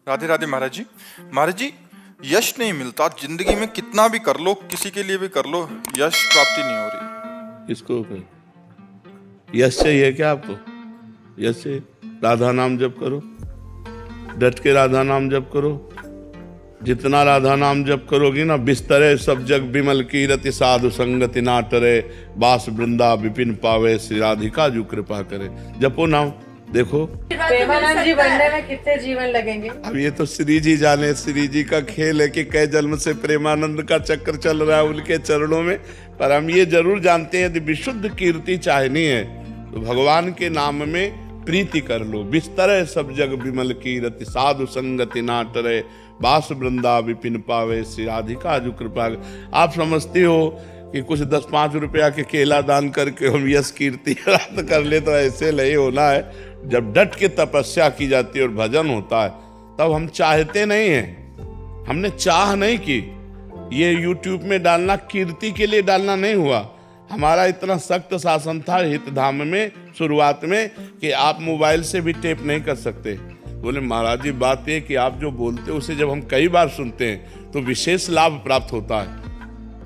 राधे राधे महाराज जी। महाराज जी, यश नहीं मिलता जिंदगी में, कितना भी कर लो, किसी के लिए भी कर लो, यश प्राप्ति नहीं हो रही। इसको यश चाहिए क्या आपको? यश चाहिए? राधा नाम जप करो, डट के राधा नाम जप करो। जितना राधा नाम जप करोगी ना, बिस्तरे सब जग बिमल की रति, साधु संगति ना टरे, बास वृंदा विपिन पावे, श्री राधिका जो कृपा करे। जपो नाम। देखो प्रेमानंद जी बनने में कितने जीवन लगेंगे? अब ये तो श्री जी जाने, श्री जी का खेल है कि कई जन्म से प्रेमानंद का चक्कर चल रहा है उनके चरणों में। पर हम ये जरूर जानते हैं, यदि विशुद्ध कीर्ति चाहनी है तो भगवान के नाम में प्रीति कर लो। बिस्तर सब जग विमल की रति, साधु संगति ना टरे, बास वृंदा विपिन पावे, श्री राधिका जो कृपा। आप समझते हो कि कुछ 10-5 रुपया के केला दान करके हम यश कीर्ति प्राप्त कर ले, तो ऐसे नहीं होना है। जब डट के तपस्या की जाती है और भजन होता है तब हम चाहते नहीं हैं, हमने चाह नहीं की। ये YouTube में डालना कीर्ति के लिए डालना नहीं हुआ। हमारा इतना सख्त शासन था हितधाम में शुरुआत में कि आप मोबाइल से भी टेप नहीं कर सकते। बोले महाराज जी, बात ये कि आप जो बोलते हैं उसे जब हम कई बार सुनते हैं तो विशेष लाभ प्राप्त होता है।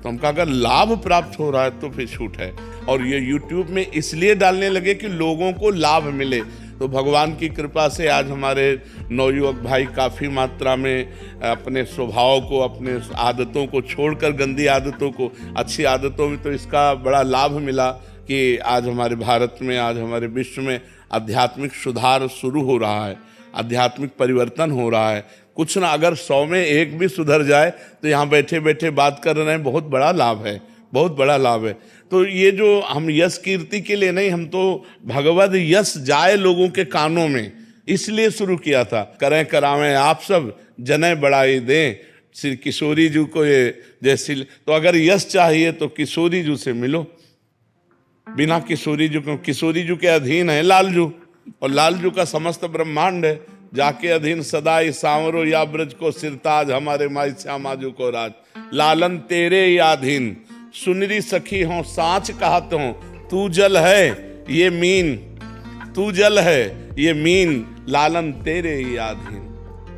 तो हम कहा अगर लाभ प्राप्त हो रहा है तो फिर छूट है। और ये YouTube में इसलिए डालने लगे कि लोगों को लाभ मिले। तो भगवान की कृपा से आज हमारे नवयुवक भाई काफ़ी मात्रा में अपने स्वभाव को, अपने आदतों को छोड़कर गंदी आदतों को अच्छी आदतों में, तो इसका बड़ा लाभ मिला कि आज हमारे भारत में, आज हमारे विश्व में आध्यात्मिक सुधार शुरू हो रहा है, आध्यात्मिक परिवर्तन हो रहा है। कुछ ना, अगर 100 में 1 भी सुधर जाए तो यहाँ बैठे बैठे बात कर रहे हैं, बहुत बड़ा लाभ है, बहुत बड़ा लाभ है। तो ये जो हम यश कीर्ति के लिए नहीं, हम तो भगवद यश जाए लोगों के कानों में, इसलिए शुरू किया था। करें करावें आप सब, जने बढ़ाई दें, श्री किशोरी जी को ये जैसी। तो अगर यश चाहिए तो किशोरी जी से मिलो। बिना किशोरी जी को, किशोरी जी के अधीन है लालजू, और लालजू का समस्त ब्रह्मांड है। जाके अधीन सदाई सांवरो या ब्रज को सिरताज, हमारे माई श्यामाजू को राज। लालन तेरे ही अधीन, सुनरी सखी हो सांच कहत हो, तू जल है ये मीन, तू जल है ये मीन, लालन तेरे ही अधीन।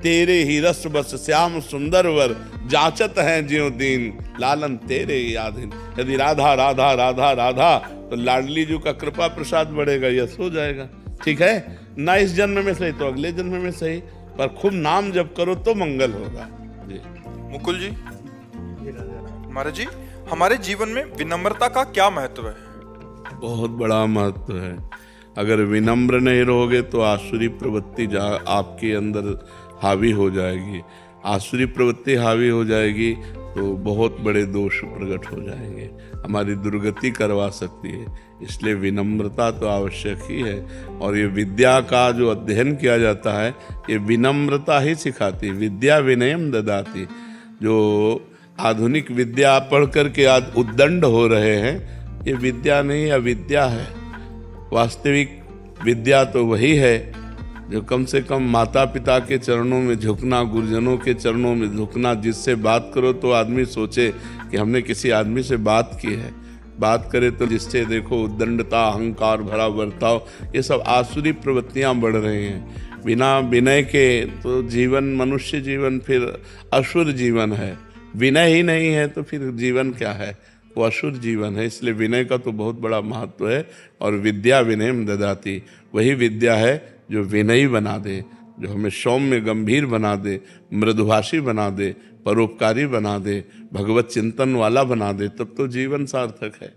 तेरे ही रस बस श्याम सुंदर वर, जाचत हैं ज्यों दीन, लालन तेरे ही अधीन। यदि राधा राधा राधा राधा तो लाडली जी का कृपा प्रसाद बढ़ेगा, यश हो जाएगा। ठीक है ना, इस जन्म में सही तो अगले जन्म में सही, पर खूब नाम जप करो तो मंगल होगा जी। मुकुल जी, महाराज जी, हमारे जीवन में विनम्रता का क्या महत्व है? बहुत बड़ा महत्व है। अगर विनम्र नहीं रहोगे तो आसुरी प्रवृत्ति आपके अंदर हावी हो जाएगी। आसुरी प्रवृत्ति हावी हो जाएगी तो बहुत बड़े दोष प्रकट हो जाएंगे, हमारी दुर्गति करवा सकती है। इसलिए विनम्रता तो आवश्यक ही है। और ये विद्या का जो अध्ययन किया जाता है, ये विनम्रता ही सिखाती है। विद्या विनयम ददाती। जो आधुनिक विद्या पढ़ करके आज उद्दंड हो रहे हैं, ये विद्या नहीं, अविद्या है। वास्तविक विद्या तो वही है जो कम से कम माता पिता के चरणों में झुकना, गुरुजनों के चरणों में झुकना। जिससे बात करो तो आदमी सोचे कि हमने किसी आदमी से बात की है। बात करे तो जिससे देखो उद्दंडता, अहंकार भरा बर्ताव, ये सब आसुरी प्रवृत्तियां बढ़ रही हैं। बिना विनय के तो जीवन, मनुष्य जीवन फिर असुर जीवन है। विनय ही नहीं है तो फिर जीवन क्या है, वो असुर जीवन है। इसलिए विनय का तो बहुत बड़ा महत्व है। और विद्या विनयम ददाती, वही विद्या है जो विनयी बना दे, जो हमें सौम्य गंभीर बना दे, मृदुभाषी बना दे, परोपकारी बना दे, भगवत चिंतन वाला बना दे, तब तो जीवन सार्थक है।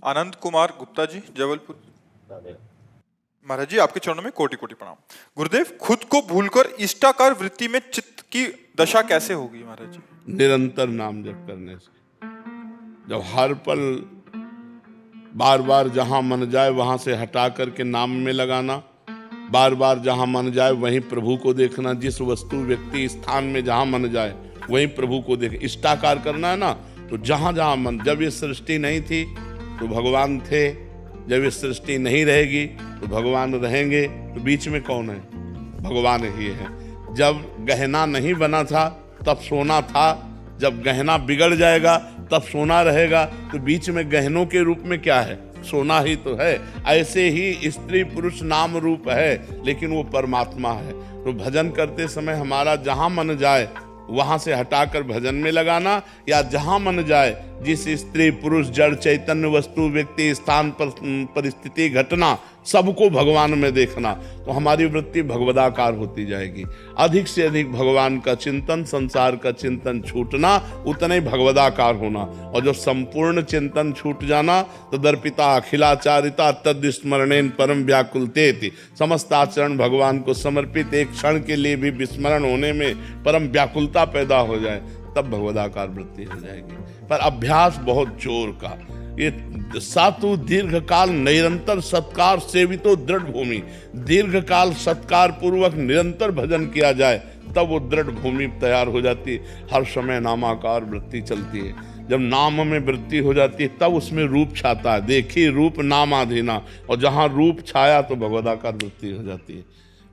आनंद कुमार गुप्ता जी, जबलपुर। महाराज जी, आपके चरणों में कोटि कोटि प्रणाम। गुरुदेव, खुद को भूलकर इष्टाकार वृत्ति में चित्त की दशा कैसे होगी महाराज जी? निरंतर नाम जप करने से। जब हर पल बार बार जहां मन जाए वहां से हटा करके नाम में लगाना, बार बार जहां मन जाए वहीं प्रभु को देखना। जिस वस्तु, व्यक्ति, स्थान में जहां मन जाए वहीं प्रभु को देख। इष्टाकार करना है ना, तो जहां जहां मन। जब ये सृष्टि नहीं थी तो भगवान थे, जब ये सृष्टि नहीं रहेगी तो भगवान रहेंगे। तो बीच में कौन है? भगवान ही है। जब गहना नहीं बना था तब सोना था, जब गहना बिगड़ जाएगा तब सोना रहेगा। तो बीच में गहनों के रूप में क्या है? सोना ही तो है, ऐसे ही स्त्री पुरुष नाम रूप है लेकिन वो परमात्मा है। तो भजन करते समय हमारा जहां मन जाए वहां से हटाकर भजन में लगाना, या जहां मन जाए जिस स्त्री पुरुष जड़ चैतन्य वस्तु व्यक्ति स्थान पर परिस्थिति घटना सबको भगवान में देखना, तो हमारी वृत्ति भगवदाकार होती जाएगी। अधिक से अधिक भगवान का चिंतन, संसार का चिंतन छूटना, उतना ही भगवदाकार होना। और जब संपूर्ण चिंतन छूट जाना तो दर्पिता अखिलाचारिता तद स्मरणेन परम व्याकुलतेति, समस्त आचरण भगवान को समर्पित, एक क्षण के लिए भी विस्मरण होने में परम व्याकुलता पैदा हो जाए, तब भगवदाकार वृत्ति हो जाएगी। पर अभ्यास बहुत जोर का, ये सातु दीर्घ काल निरंतर सत्कार सेवितो दृढ़ भूमि, दीर्घ काल सत्कार पूर्वक निरंतर भजन किया जाए तब वो दृढ़ भूमि तैयार हो जाती है। हर समय नामाकार वृत्ति चलती है। जब नाम में वृत्ति हो जाती है तब उसमें रूप छाता है। देखी रूप नामाधीना, और जहां रूप छाया तो भगवदाकार वृत्ति हो जाती है।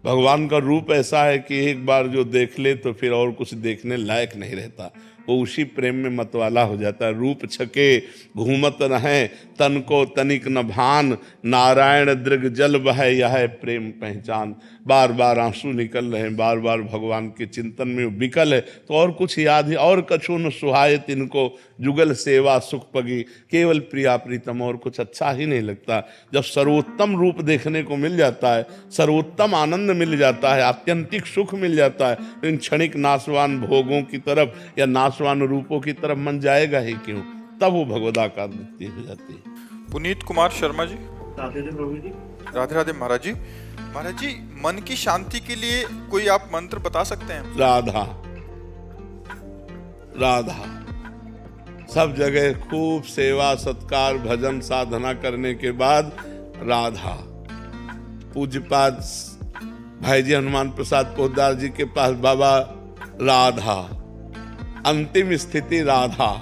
भगवान का रूप ऐसा है कि एक बार जो देख ले तो फिर और कुछ देखने लायक नहीं रहता, वो उसी प्रेम में मतवाला हो जाता है। रूप छके घूमत रहें तन को तनिक न भान, नारायण दृग जल बहे यह प्रेम पहचान। बार बार आंसू निकल रहे हैं, बार बार भगवान के चिंतन में विकल है, तो और कुछ याद है, और कछु न सुहाए तिनको जुगल सेवा सुख पगी, केवल प्रिया प्रीतम, और कुछ अच्छा ही नहीं लगता। जब सर्वोत्तम रूप देखने को मिल जाता है, सर्वोत्तम आनंद मिल जाता है, आत्यंतिक सुख मिल जाता है, तो इन क्षणिक नाशवान भोगों की तरफ या नाशवान रूपों की तरफ मन जाएगा ही क्यों? तब वो भगवदाकार वृत्ति हो जाती है। पुनीत कुमार शर्मा जी। राधे प्रभु जी। राधे राधे महाराज जी। महाराज जी, मन की शांति के लिए कोई आप मंत्र बता सकते हैं? राधा राधा, सब जगह खूब सेवा सत्कार भजन साधना करने के बाद राधा। पूज्यपाद भाई जी हनुमान प्रसाद पोद्दार जी के पास बाबा राधा, अंतिम स्थिति राधा।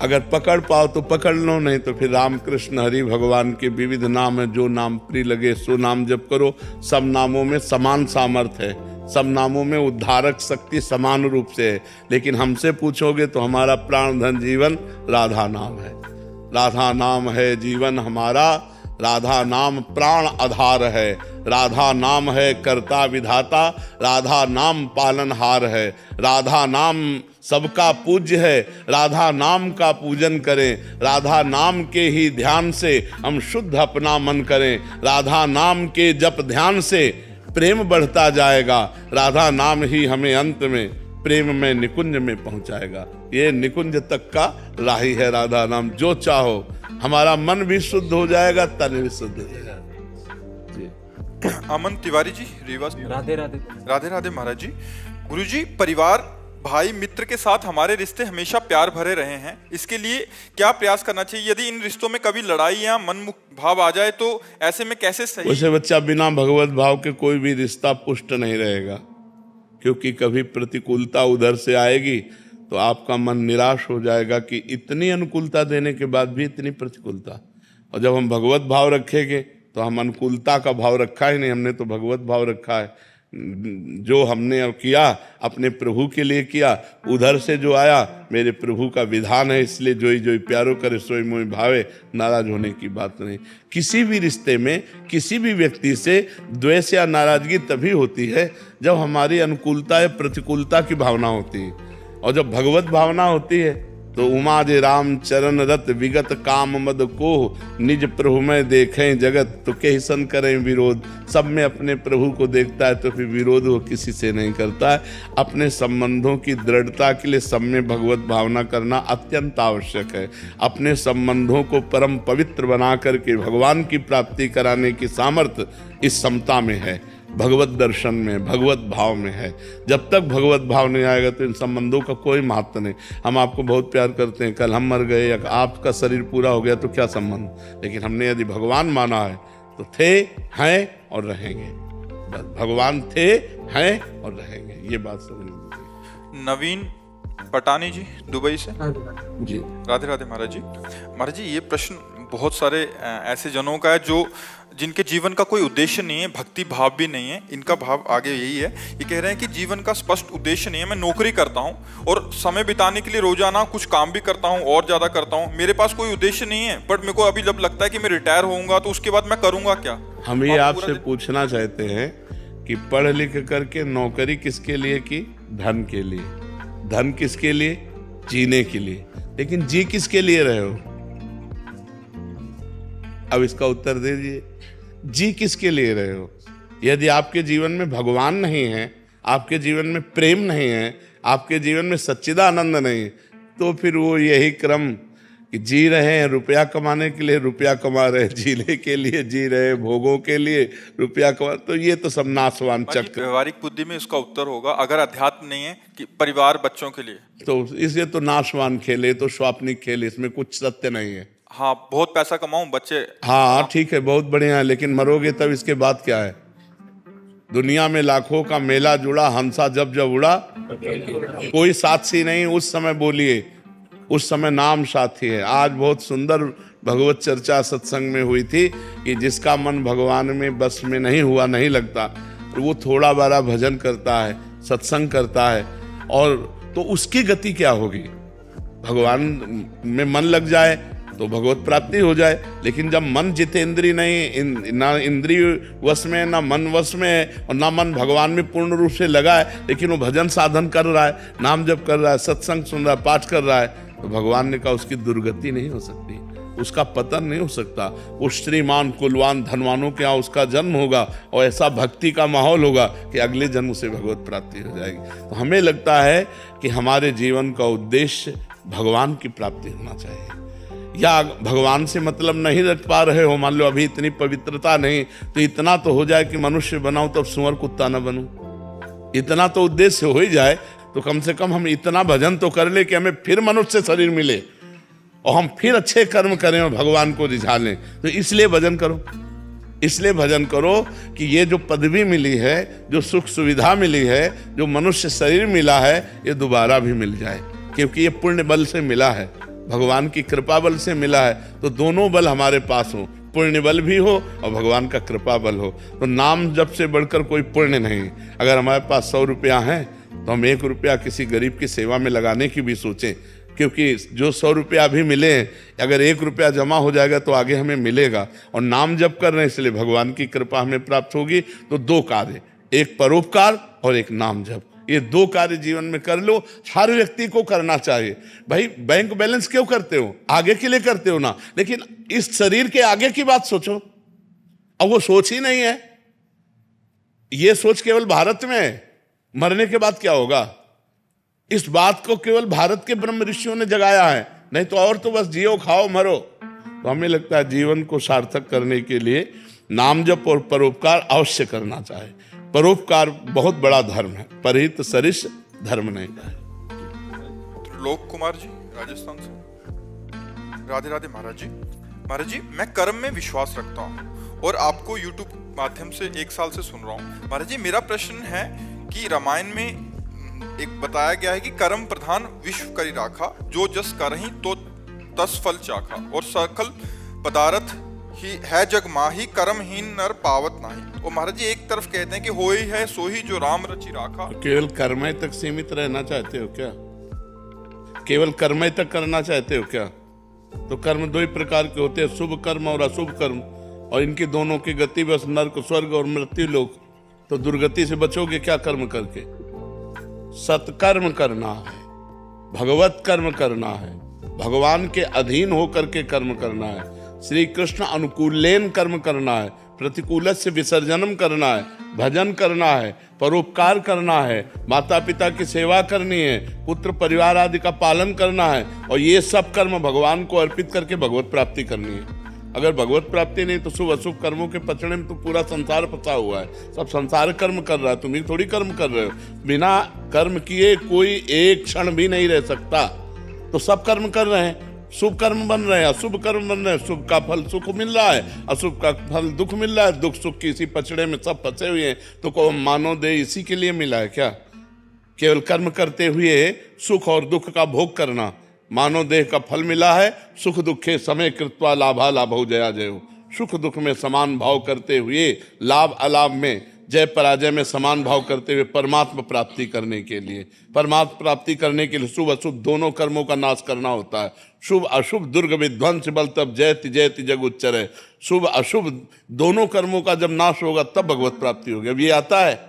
अगर पकड़ पाओ तो पकड़ लो, नहीं तो फिर राम कृष्ण हरि भगवान के विविध नाम है, जो नाम प्रिय लगे सो नाम जप करो। सब नामों में समान सामर्थ्य है, सब नामों में उद्धारक शक्ति समान रूप से है। लेकिन हमसे पूछोगे तो हमारा प्राण धन जीवन राधा नाम है। राधा नाम है जीवन हमारा, राधा नाम प्राण आधार है, राधा नाम है कर्ता विधाता, राधा नाम पालनहार है, राधा नाम सबका पूज्य है। राधा नाम का पूजन करें, राधा नाम के ही ध्यान से हम शुद्ध अपना मन करें। राधा नाम के जप ध्यान से प्रेम बढ़ता जाएगा। राधा नाम ही हमें अंत में प्रेम में निकुंज में पहुंचाएगा। ये निकुंज तक का राही है राधा नाम। जो चाहो, हमारा मन भी शुद्ध हो जाएगा, तन भी शुद्ध हो जाएगा। अमन तिवारी जी, रीवा। राधे राधे। राधे राधे महाराज जी। गुरु जी, परिवार भाई मित्र के साथ हमारे रिश्ते हमेशा प्यार भरे रहे हैं, इसके लिए क्या प्रयास करना चाहिए? यदि इन रिश्तों में कभी लड़ाई या मनमुख भाव आ जाए तो ऐसे में कैसे सही? वैसे बच्चा, बिना भगवत भाव के कोई भी रिश्ता पुष्ट नहीं रहेगा, क्योंकि कभी प्रतिकूलता उधर से आएगी तो आपका मन निराश हो जाएगा कि इतनी अनुकूलता देने के बाद भी इतनी प्रतिकूलता। और जब हम भगवत भाव रखेंगे तो हम अनुकूलता का भाव रखा ही नहीं, हमने तो भगवत भाव रखा है। जो हमने किया अपने प्रभु के लिए किया, उधर से जो आया मेरे प्रभु का विधान है, इसलिए जोई जोई प्यारो करे सोई मोई भावे। नाराज होने की बात नहीं। किसी भी रिश्ते में किसी भी व्यक्ति से द्वेष या नाराजगी तभी होती है जब हमारी अनुकूलता या प्रतिकूलता की भावना होती है। और जब भगवत भावना होती है तो उमा जे राम चरण रत विगत काम मद को निज प्रभु में देखें जगत, तो कैसन करें विरोध। सब में अपने प्रभु को देखता है तो फिर विरोध वो किसी से नहीं करता है। अपने संबंधों की दृढ़ता के लिए सब में भगवत भावना करना अत्यंत आवश्यक है। अपने संबंधों को परम पवित्र बना करके भगवान की प्राप्ति कराने की सामर्थ्य इस समता में है, भगवत दर्शन में, भगवत भाव में है। जब तक भगवत भाव नहीं आएगा तो इन संबंधों का कोई महत्व नहीं। हम आपको बहुत प्यार करते हैं, कल हम मर गए या आपका शरीर पूरा हो गया तो क्या संबंध। लेकिन हमने यदि भगवान माना है तो थे, हैं और रहेंगे। बस भगवान थे, हैं और रहेंगे, ये बात समझ। नवीन पटानी जी, दुबई से। जी। राधे राधे महाराज जी। महाराज जी, ये प्रश्न बहुत सारे ऐसे जनों का है जो जिनके जीवन का कोई उद्देश्य नहीं है, भक्ति भाव भी नहीं है। इनका भाव आगे यही है, ये कह रहे हैं कि जीवन का स्पष्ट उद्देश्य नहीं है। मैं नौकरी करता हूँ और समय बिताने के लिए रोजाना कुछ काम भी करता हूँ और ज्यादा करता हूँ, मेरे पास कोई उद्देश्य नहीं है। बट मेरे को अभी जब लगता है कि मैं रिटायर होऊंगा तो उसके बाद मैं करूंगा क्या। हम ये आपसे पूछना चाहते हैं कि पढ़ लिख करके नौकरी किसके लिए की? धन के लिए। धन किसके लिए? जीने के लिए। लेकिन जी किसके लिए रहे हो? अब इसका उत्तर दे दीजिए, जी किसके लिए रहे हो? यदि आपके जीवन में भगवान नहीं है, आपके जीवन में प्रेम नहीं है, आपके जीवन में सच्चिदानंद नहीं, तो फिर वो यही क्रम कि जी रहे हैं रुपया कमाने के लिए, रुपया कमा रहे हैं, जीने के लिए जी रहे हैं, भोगों के लिए रुपया कमा, तो ये तो सब नाशवान चक्र। व्यवहारिक बुद्धि में इसका उत्तर होगा, अगर अध्यात्म नहीं है कि परिवार बच्चों के लिए, तो इसलिए तो नाशवान खेले, तो स्वाप्निक खेले, इसमें कुछ सत्य नहीं है। हाँ, बहुत पैसा कमाऊं बच्चे, हाँ ठीक है, बहुत बढ़िया है, लेकिन मरोगे तब इसके बाद क्या है? दुनिया में लाखों का मेला जुड़ा, हंसा जब जब उड़ा, कोई साथी नहीं उस समय बोलिए, उस समय नाम साथी है। आज बहुत सुंदर भगवत चर्चा सत्संग में हुई थी कि जिसका मन भगवान में बस में नहीं हुआ, नहीं लगता, तो वो थोड़ा बड़ा भजन करता है, सत्संग करता है, और तो उसकी गति क्या होगी? भगवान में मन लग जाए तो भगवत प्राप्ति हो जाए। लेकिन जब मन जितेंद्रिय नहीं, ना इंद्रिय वश में, ना मन वश में है, और ना मन भगवान में पूर्ण रूप से लगा है, लेकिन वो भजन साधन कर रहा है, नाम जप कर रहा है, सत्संग सुन रहा है, पाठ कर रहा है, तो भगवान ने कहा उसकी दुर्गति नहीं हो सकती, उसका पतन नहीं हो सकता। वो श्रीमान कुलवान धनवानों के यहाँ उसका जन्म होगा और ऐसा भक्ति का माहौल होगा कि अगले जन्म से भगवत प्राप्ति हो जाएगी। तो हमें लगता है कि हमारे जीवन का उद्देश्य भगवान की प्राप्ति होना चाहिए। या भगवान से मतलब नहीं रख पा रहे हो, मान लो अभी इतनी पवित्रता नहीं, तो इतना तो हो जाए कि मनुष्य बनाऊं तब सुअर कुत्ता न बनूं, इतना तो उद्देश्य हो ही जाए। तो कम से कम हम इतना भजन तो कर ले कि हमें फिर मनुष्य शरीर मिले और हम फिर अच्छे कर्म करें और भगवान को रिझा लें। तो इसलिए भजन करो, इसलिए भजन करो कि ये जो पदवी मिली है, जो सुख सुविधा मिली है, जो मनुष्य शरीर मिला है, ये दोबारा भी मिल जाए, क्योंकि ये पुण्य बल से मिला है, भगवान की कृपा बल से मिला है। तो दोनों बल हमारे पास हो, पुण्य बल भी हो और भगवान का कृपा बल हो। तो नाम जप से बढ़कर कोई पुण्य नहीं। अगर हमारे पास 100 रुपया है तो हम 1 रुपया किसी गरीब की सेवा में लगाने की भी सोचें, क्योंकि जो 100 रुपया अभी मिले हैं, अगर 1 रुपया जमा हो जाएगा तो आगे हमें मिलेगा। और नाम जप कर रहे हैं इसलिए भगवान की कृपा हमें प्राप्त होगी। तो 2 कार्य, एक परोपकार और एक नाम जप, ये 2 कार्य जीवन में कर लो। हर व्यक्ति को करना चाहिए। भाई बैंक बैलेंस क्यों करते हो? आगे के लिए करते हो ना, लेकिन इस शरीर के आगे की बात सोचो। अब वो सोच ही नहीं है, ये सोच केवल भारत में है, मरने के बाद क्या होगा, इस बात को केवल भारत के ब्रह्म ऋषियों ने जगाया है, नहीं तो और तो बस जियो खाओ मरो। तो हमें लगता है जीवन को सार्थक करने के लिए नाम जप और परोपकार अवश्य करना चाहिए। परोपकार बहुत बड़ा धर्म है, परहित सरिस धर्म नहीं है। लोक कुमार जी राजस्थान से, राधे राधे महाराज जी। महाराज जी, मैं कर्म में विश्वास रखता हूँ और आपको यूट्यूब माध्यम से 1 साल से सुन रहा हूँ। महाराज जी, मेरा प्रश्न है कि रामायण में एक बताया गया है कि कर्म प्रधान विश्व करी राखा, जो जस करहि तो तस फल चाखा, और सकल पदार्थ ही है जग माही, कर्महीन नर पावत नाही। और महाराज जी एक तरफ कहते हैं कि होई है सोही जो राम रचि राखा। केवल कर्म तक सीमित रहना चाहते हो क्या? केवल कर्म तक करना चाहते हो क्या? तो कर्म 2 ही प्रकार के होते हैं, शुभ कर्म और अशुभ कर्म, और इनकी दोनों की गति बस नर्क स्वर्ग और मृत्यु लोक। तो दुर्गति से बचोगे क्या कर्म करके? सत्कर्म करना है, भगवत कर्म करना है, भगवान के अधीन होकर के कर्म करना है, श्री कृष्ण अनुकूलेन कर्म करना है, प्रतिकूल से विसर्जनम करना है, भजन करना है, परोपकार करना है, माता पिता की सेवा करनी है, पुत्र परिवार आदि का पालन करना है, और ये सब कर्म भगवान को अर्पित करके भगवत प्राप्ति करनी है। अगर भगवत प्राप्ति नहीं तो शुभ अशुभ कर्मों के पचड़े में तो पूरा संसार फंसा हुआ है। सब संसार कर्म कर रहा है, तुम ही थोड़ी कर्म कर रहे हो। बिना कर्म किए कोई एक क्षण भी नहीं रह सकता। तो सब कर्म कर रहे हैं, शुभ कर्म बन रहे हैं, अशुभ कर्म बन रहे हैं, शुभ का फल सुख मिल रहा है, अशुभ का फल दुख मिल रहा है, दुख सुख की इसी पचड़े में सब फंसे हुए हैं। तो को मानो दे इसी के लिए मिला है क्या? केवल कर्म करते हुए सुख और दुख का भोग करना, मानव देह का फल मिला है। सुख दुखे समय कृत्वा लाभा लाभो जया जयो। सुख दुख में समान भाव करते हुए, लाभ अलाभ में, जय पराजय में समान भाव करते हुए परमात्मा प्राप्ति करने के लिए, परमात्मा प्राप्ति करने के लिए शुभ अशुभ दोनों कर्मों का नाश करना होता है। शुभ अशुभ दुर्ग विध्वंस बल तब जयति जयति जग उच्चर। शुभ अशुभ दोनों कर्मों का जब नाश होगा तब भगवत प्राप्ति होगी। अब ये आता है,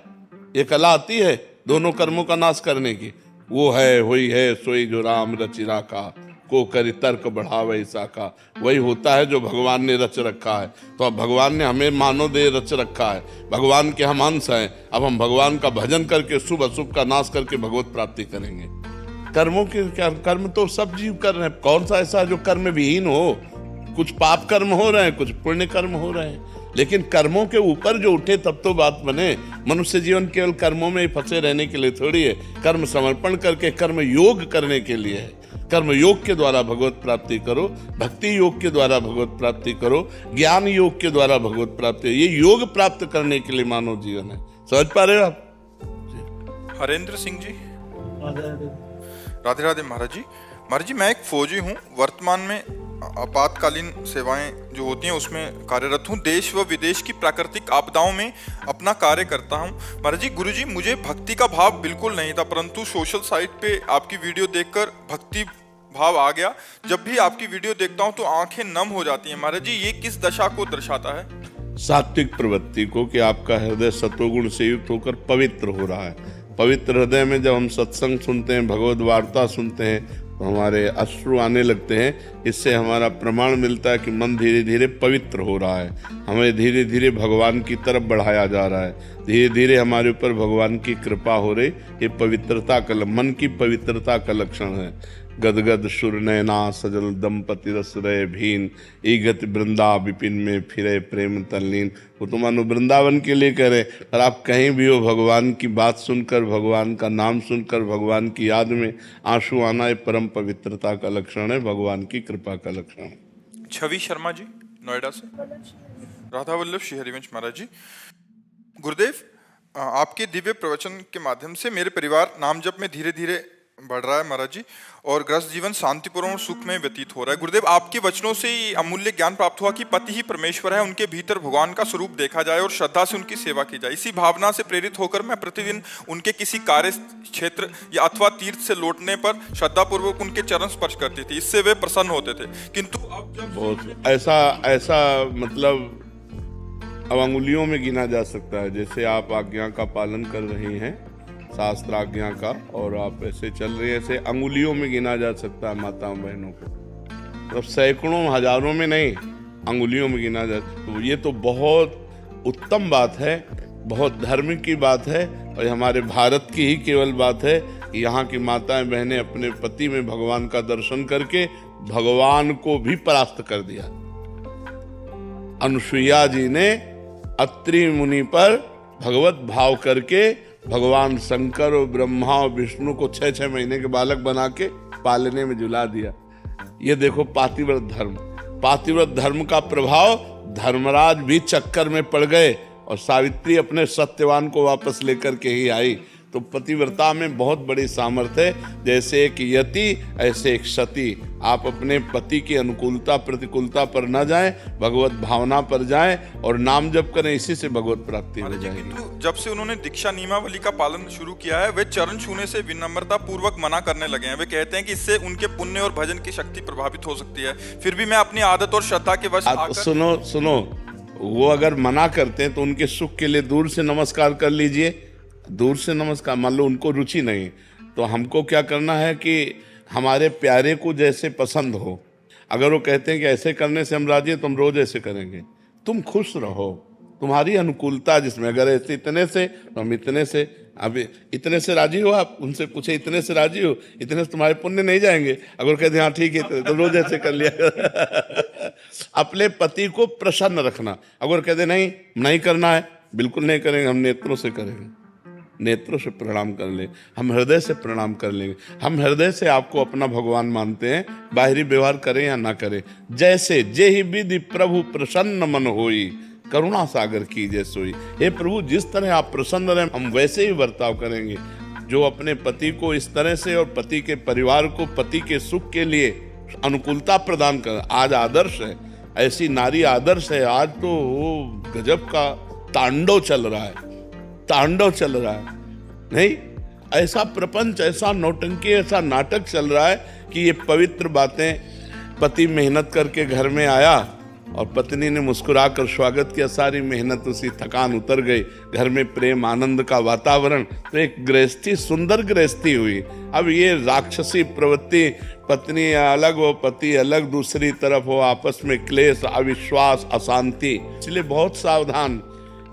ये कला आती है दोनों कर्मों का नाश करने की। वो है हुई है सोई जो राम रचिरा का, को करी तर्क बढ़ावे ईसा का। वही होता है जो भगवान ने रच रखा है। तो अब भगवान ने हमें मानव देह रच रखा है, भगवान के हम अंश हैं। अब हम भगवान का भजन करके शुभ अशुभ का नाश करके भगवत प्राप्ति करेंगे। कर्मों के क्या, कर्म तो सब जीव कर रहे हैं। कौन सा ऐसा जो कर्म विहीन हो? कुछ पाप कर्म हो रहे हैं, कुछ पुण्य कर्म हो रहे हैं, लेकिन कर्मों के ऊपर जो उठे तब तो बात बने। मनुष्य जीवन केवल कर्मों में ही फंसे रहने के लिए थोड़ी है। कर्म समर्पण करके कर्म योग करने के लिए है। कर्म योग के द्वारा भगवत प्राप्ति करो, भक्ति योग के द्वारा भगवत प्राप्ति करो, ज्ञान योग के द्वारा भगवत प्राप्ति। ये योग प्राप्त करने के लिए मानव जीवन है। समझ पा रहे हो आप? हरेंद्र सिंह जी, राधे राधे महाराज जी। महाराज जी, मैं एक फौजी हूँ। वर्तमान में आपातकालीन सेवाएं जो होती हैं उसमें कार्यरत हूँ। देश व विदेश की प्राकृतिक आपदाओं में अपना कार्य करता हूँ। महाराज जी, गुरु जी, मुझे भक्ति का भाव बिल्कुल नहीं था, परंतु सोशल साइट पे आपकी वीडियो देखकर भक्ति भाव आ गया। जब भी आपकी वीडियो देखता हूँ तो आंखें नम हो जाती हैं। महाराज जी, ये किस दशा को दर्शाता है? सात्विक प्रवृत्ति को, कि आपका हृदय सत्वगुण से युक्त होकर पवित्र हो रहा है। पवित्र हृदय में जब हम सत्संग सुनते हैं, भगवद वार्ता सुनते हैं, तो हमारे अश्रु आने लगते हैं। इससे हमारा प्रमाण मिलता है कि मन धीरे धीरे पवित्र हो रहा है। हमें धीरे धीरे भगवान की तरफ बढ़ाया जा रहा है। धीरे धीरे हमारे ऊपर भगवान की कृपा हो रही। ये पवित्रता का, मन की पवित्रता का लक्षण है। गदगद सुर नैना सजल दंपति रस रहे भीन, ईगत वृंदा विपिन में फिरे प्रेम तल्लीन। वो तो मानो वृंदावन के लिए कह रहे, और आप कहीं भी हो, भगवान की बात सुनकर, भगवान का नाम सुनकर, भगवान की याद में आंसू आना ये परम पवित्रता का लक्षण है, भगवान की कृपा का लक्षण है। छवि शर्मा जी, नोएडा से। राधा वल्लभ श्री हरिवंश महाराज जी, गुरुदेव, आपके दिव्य प्रवचन के माध्यम से मेरे परिवार नाम जप में धीरे धीरे बढ़ रहा है महाराज जी, और गृहस्थ जीवन शांतिपूर्ण और सुख में व्यतीत हो रहा है। गुरुदेव, आपके वचनों से अमूल्य ज्ञान प्राप्त हुआ कि पति ही परमेश्वर है, उनके भीतर भगवान का स्वरूप देखा जाए और श्रद्धा से उनकी सेवा की जाए। इसी भावना से प्रेरित होकर मैं प्रतिदिन उनके किसी कार्य क्षेत्र या अथवा तीर्थ से लौटने पर श्रद्धा पूर्वक उनके चरण स्पर्श करती थी। इससे वे प्रसन्न होते थे। किंतु अब जब बहुत ऐसा मतलब अब अंगुलियों में गिना जा सकता है। जैसे आप आज्ञा का पालन कर रही हैं, शास्त्र आज्ञा का, और आप ऐसे चल रही है, ऐसे अंगुलियों में गिना जा सकता है माताओं बहनों को। तो सैकड़ों हजारों में नहीं, अंगुलियों में गिना जा। तो ये तो बहुत उत्तम बात है, बहुत धर्म की बात है, और हमारे भारत की ही केवल बात है कि यहाँ की माताएं बहनें अपने पति में भगवान का दर्शन करके भगवान को भी परास्त कर दिया। अनुसुईया जी ने अत्रि मुनि पर भगवत भाव करके भगवान शंकर और ब्रह्मा और विष्णु को 6-6 महीने के बालक बना के पालने में झुला दिया। ये देखो पातिव्रत धर्म, पातिव्रत धर्म का प्रभाव। धर्मराज भी चक्कर में पड़ गए और सावित्री अपने सत्यवान को वापस लेकर के ही आई। तो पतिव्रता में बहुत बड़ी सामर्थ्य है। जैसे एक यति ऐसे एक सती। आप अपने पति की अनुकूलता प्रतिकूलता पर न जाएं, भगवत भावना पर जाएं और नाम जप करें, इसी से भगवत प्राप्ति हो जाएगी। किंतु जब से उन्होंने दीक्षा नियमावली का पालन शुरू किया है, वे चरण छूने से विनम्रता पूर्वक मना करने लगे हैं। वे कहते हैं कि इससे उनके पुण्य और भजन की शक्ति प्रभावित हो सकती है। फिर भी मैं अपनी आदत और श्रद्धा के वश सुनो, वो अगर मना करते हैं तो उनके सुख के लिए दूर से नमस्कार कर लीजिए। दूर से नमस्कार, मान लो उनको रुचि नहीं, तो हमको क्या करना है कि हमारे प्यारे को जैसे पसंद हो। अगर वो कहते हैं कि ऐसे करने से हम राजी हैं, तो हम रोज ऐसे करेंगे। तुम खुश रहो, तुम्हारी अनुकूलता जिसमें। अगर ऐसे इतने से, तो हम इतने से। अब इतने से राजी हो, आप उनसे पूछे इतने से राजी हो, इतने से तुम्हारे पुण्य नहीं जाएंगे। अगर कहते हैं हाँ ठीक है, तो रोज ऐसे कर लिया। अपने पति को प्रसन्न रखना। अगर कहते नहीं करना है, बिल्कुल नहीं करेंगे, हम नेत्रों से करेंगे, नेत्रों से प्रणाम कर ले, हम हृदय से प्रणाम कर लेंगे। हम हृदय से आपको अपना भगवान मानते हैं, बाहरी व्यवहार करें या ना करें। जैसे जेहि विधि प्रभु प्रसन्न मन होई, करुणा सागर कीजिए सोई। हे प्रभु, जिस तरह आप प्रसन्न रहे हम वैसे ही बर्ताव करेंगे। जो अपने पति को इस तरह से और पति के परिवार को पति के सुख के लिए अनुकूलता प्रदान कर, आज आदर्श है, ऐसी नारी आदर्श है। आज तो वो गजब का तांडव चल रहा है, तांडव चल रहा है। नहीं, ऐसा प्रपंच, ऐसा नौटंकी, ऐसा नाटक चल रहा है कि ये पवित्र बातें, पति मेहनत करके घर में आया और पत्नी ने मुस्कुराकर स्वागत किया, सारी मेहनत उसी, थकान उतर गई, घर में प्रेम आनंद का वातावरण, तो एक गृहस्थी, सुंदर गृहस्थी हुई। अब ये राक्षसी प्रवृत्ति, पत्नी अलग हो पति अलग, दूसरी तरफ हो, आपस में क्लेश, अविश्वास, अशांति, इसलिए बहुत सावधान।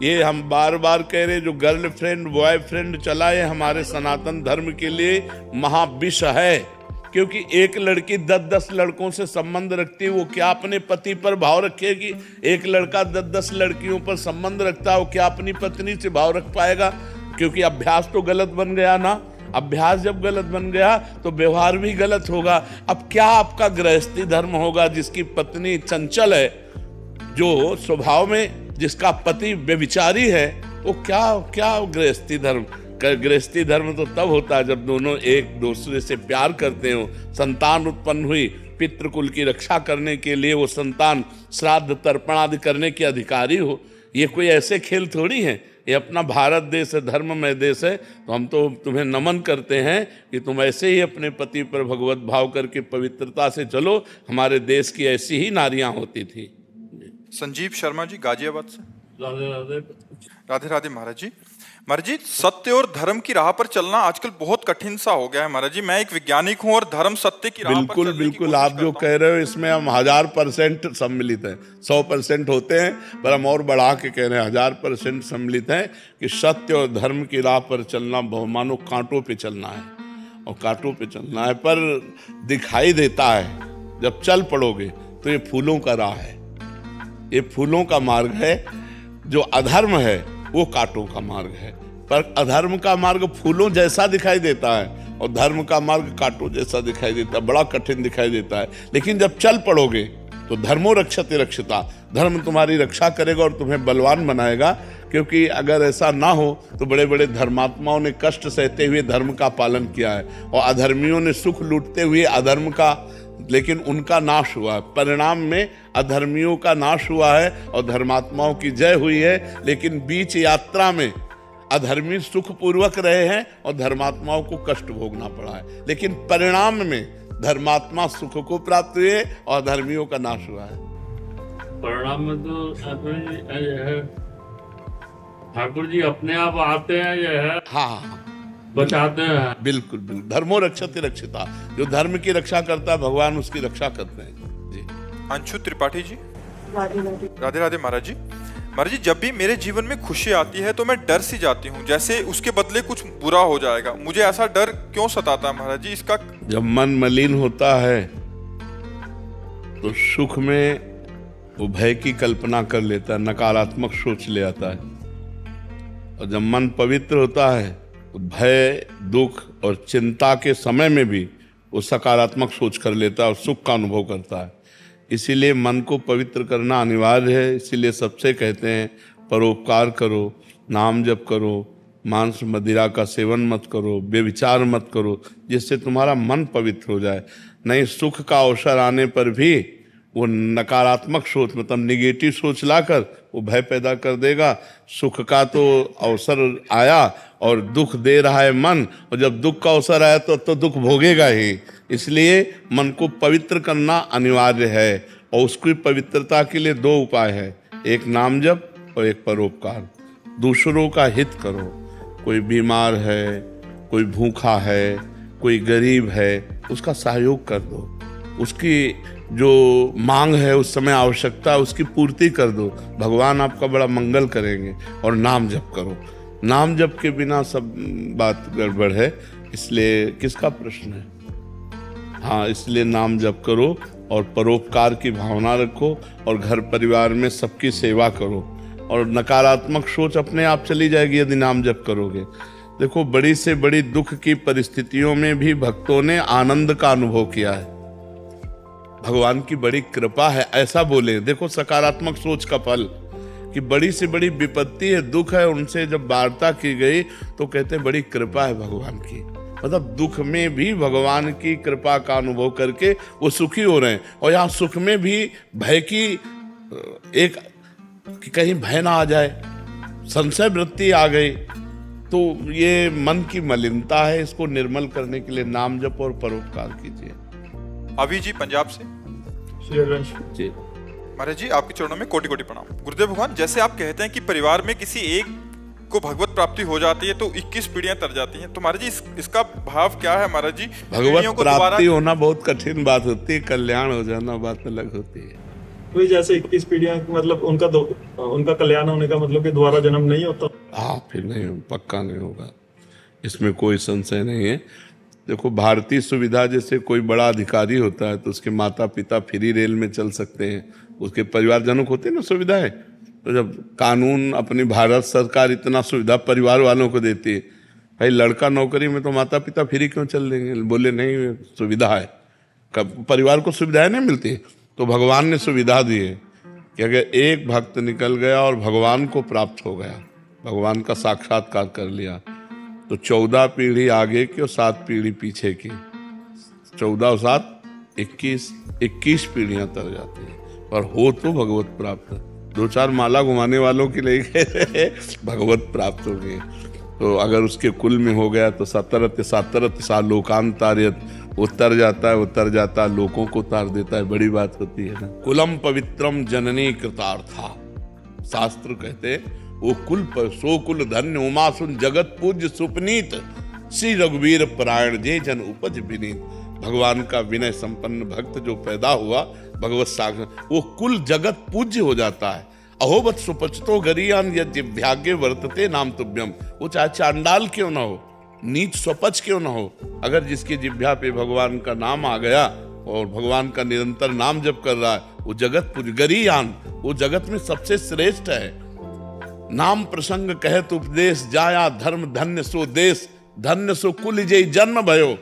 ये हम बार बार कह रहे, जो गर्लफ्रेंड बॉयफ्रेंड चला है हमारे सनातन धर्म के लिए महाविष है, क्योंकि एक लड़की 10-10 लड़कों से संबंध रखती है, वो क्या अपने पति पर भाव रखेगी? एक लड़का 10-10 लड़कियों पर संबंध रखता है, वो क्या अपनी पत्नी से भाव रख पाएगा? क्योंकि अभ्यास तो गलत बन गया ना। अभ्यास जब गलत बन गया तो व्यवहार भी गलत होगा। अब क्या आपका गृहस्थी धर्म होगा जिसकी पत्नी चंचल है, जो स्वभाव में, जिसका पति व्यभिचारी है, वो क्या गृहस्थी धर्म? गृहस्थी धर्म तो तब होता है जब दोनों एक दूसरे से प्यार करते हो, संतान उत्पन्न हुई, पितृकुल की रक्षा करने के लिए वो संतान श्राद्ध तर्पण आदि करने के अधिकारी हो। ये कोई ऐसे खेल थोड़ी है, ये अपना भारत देश है, धर्ममय देश है। तो हम तो तुम्हें नमन करते हैं कि तुम ऐसे ही अपने पति पर भगवत भाव करके पवित्रता से चलो। हमारे देश की ऐसी ही नारियां होती थी। संजीव शर्मा जी गाजियाबाद से। राधे राधे। राधे राधे महाराज जी। महाराज जी, सत्य और धर्म की राह पर चलना आजकल बहुत कठिन सा हो गया है महाराज जी। मैं एक वैज्ञानिक हूं और धर्म सत्य की राह पर बिल्कुल चलने की बिल्कुल, कोशिश आप जो करता कह रहे हो इसमें हम 1000% सम्मिलित हैं। 100% होते हैं, पर हम और बढ़ा के कह रहे हैं 1000% सम्मिलित हैं कि सत्य और धर्म की राह पर चलना मानो कांटों पे चलना है, और कांटों पे चलना है, पर दिखाई देता है जब चल पड़ोगे तो ये फूलों का राह है, ये फूलों का मार्ग है। जो अधर्म है वो कांटों का मार्ग है, पर अधर्म का मार्ग फूलों जैसा दिखाई देता है और धर्म का मार्ग कांटों जैसा दिखाई देता है, बड़ा कठिन दिखाई देता है। लेकिन जब चल पड़ोगे तो धर्मो रक्षते रक्षिता, धर्म तुम्हारी रक्षा करेगा और तुम्हें बलवान बनाएगा। क्योंकि अगर ऐसा ना हो तो बड़े बड़े धर्मात्माओं ने कष्ट सहते हुए धर्म का पालन किया है, और अधर्मियों ने सुख लूटते हुए अधर्म का, लेकिन उनका नाश हुआ है। परिणाम में अधर्मियों का नाश हुआ है और धर्मात्माओं की जय हुई है। लेकिन बीच यात्रा में अधर्मी सुख पूर्वक रहे हैं और धर्मात्माओं को कष्ट भोगना पड़ा है। लेकिन परिणाम में धर्मात्मा सुख को प्राप्त हुए और अधर्मियों का नाश हुआ है। परिणाम में तो ठाकुर जी अपने आप आते हैं, ये है हाँ, बचाते हैं। बिल्कुल बिल्कुल, धर्मो रक्षते रक्षिता, जो धर्म की रक्षा करता है भगवान उसकी रक्षा करते हैं जी। अंशु त्रिपाठी जी। राधे राधे महाराज जी। महाराज जी, जब भी मेरे जीवन में खुशी आती है तो मैं डर सी जाती हूँ, जैसे उसके बदले कुछ बुरा हो जाएगा। मुझे ऐसा डर क्यों सताता है महाराज जी? इसका जब मन मलिन होता है तो सुख में वो भय की कल्पना कर लेता है, नकारात्मक सोच ले आता है। और जब मन पवित्र होता है तो भय, दुख और चिंता के समय में भी वो सकारात्मक सोच कर लेता है और सुख का अनुभव करता है। इसीलिए मन को पवित्र करना अनिवार्य है। इसीलिए सबसे कहते हैं परोपकार करो, नाम जप करो, मांस मदिरा का सेवन मत करो, व्यभिचार मत करो, जिससे तुम्हारा मन पवित्र हो जाए। नहीं, सुख का अवसर आने पर भी वो नकारात्मक सोच, मतलब निगेटिव सोच लाकर वो भय पैदा कर देगा। सुख का तो अवसर आया और दुख दे रहा है मन, और जब दुख का अवसर आया तो दुख भोगेगा ही। इसलिए मन को पवित्र करना अनिवार्य है, और उसकी पवित्रता के लिए 2 उपाय है, एक नाम जप और एक परोपकार। दूसरों का हित करो। कोई बीमार है, कोई भूखा है, कोई गरीब है, उसका सहयोग कर दो। उसकी जो मांग है, उस समय आवश्यकता है, उसकी पूर्ति कर दो। भगवान आपका बड़ा मंगल करेंगे। और नाम जप करो। नाम जप के बिना सब बात गड़बड़ है। इसलिए किसका प्रश्न है? हाँ, इसलिए नाम जप करो और परोपकार की भावना रखो और घर परिवार में सबकी सेवा करो, और नकारात्मक सोच अपने आप चली जाएगी यदि नाम जप करोगे। देखो, बड़ी से बड़ी दुख की परिस्थितियों में भी भक्तों ने आनंद का अनुभव किया है। भगवान की बड़ी कृपा है, ऐसा बोले। देखो सकारात्मक सोच का फल कि बड़ी से बड़ी विपत्ति है, दुख है, उनसे जब वार्ता की गई तो कहते बड़ी कृपा है भगवान की। मतलब दुख में भी भगवान की कृपा का अनुभव करके वो सुखी हो रहे हैं। और यहाँ सुख में भी भय की एक कि कहीं भय ना आ जाए, संशय वृत्ति आ गई, तो ये मन की मलिनता है, इसको निर्मल करने के लिए नाम जप और परोपकार कीजिए। अभी जी पंजाब से जी महाराज जी, आपके चरणों में कोटि कोटि प्रणाम। गुरुदेव भगवान, जैसे आप कहते हैं कि परिवार में किसी एक को भगवत प्राप्ति हो जाती है तो 21 पीढ़ियां तर जाती हैं, तो महाराज जी इसका भाव क्या है महाराज जी? भगवत प्राप्ति होना बहुत कठिन बात होती है, कल्याण हो जाना बात अलग होती है। वही जैसे 21 पीढ़ियां, मतलब उनका कल्याण होने का मतलब कि दोबारा जन्म नहीं होता। हाँ, फिर नहीं, पक्का नहीं होगा, इसमें कोई संशय नहीं है। देखो, भारतीय सुविधा जैसे कोई बड़ा अधिकारी होता है तो उसके माता पिता फ्री रेल में चल सकते हैं, उसके परिवारजनों को होती है ना सुविधाएं। तो जब कानून, अपनी भारत सरकार इतना सुविधा परिवार वालों को देती है, भाई लड़का नौकरी में तो माता पिता फ्री क्यों चल देंगे? बोले नहीं, सुविधा है, कब परिवार को सुविधाएं नहीं मिलती? तो भगवान ने सुविधा दी है कि अगर एक भक्त निकल गया और भगवान को प्राप्त हो गया, भगवान का साक्षात्कार कर लिया, तो 14 पीढ़ी आगे की और 7 पीढ़ी पीछे की, 14 और 7 21 पीढ़ियां तर जाती है। पर हो तो भगवत प्राप्त, 2-4 माला घुमाने वालों के लिए भगवत प्राप्त हो गए। तो अगर उसके कुल में हो गया तो सतरत सा लोकांतार्यत, उतर जाता है, लोगों को उतार देता है, बड़ी बात होती है ना। कुलम पवित्रम जननी कृतार्था, शास्त्र कहते वो कुल पर सो कुल धन्य उमासुन जगत पूज्य सुपनीत, श्री रघुवीर परायण जे जन उपज विनीत। भगवान का विनय संपन्न भक्त जो पैदा हुआ भगवत सागर, वो कुल जगत पूज्य हो जाता है। अहोबत सुपचतो गरियान यज्ञ वर्तते नाम तुभ्यम, वो चाहे चांडाल क्यों ना हो, नीच स्वपच क्यों ना हो, अगर जिसकी जिह्वा पे भगवान का नाम आ गया और भगवान का निरंतर नाम जप कर रहा है, वो जगत पूज्य गरियान, वो जगत में सबसे श्रेष्ठ है। नाम प्रसंग कहत उपदेश जाया, धर्म धन्य सो देश, धन्य सो कुल जय जन्म भयो,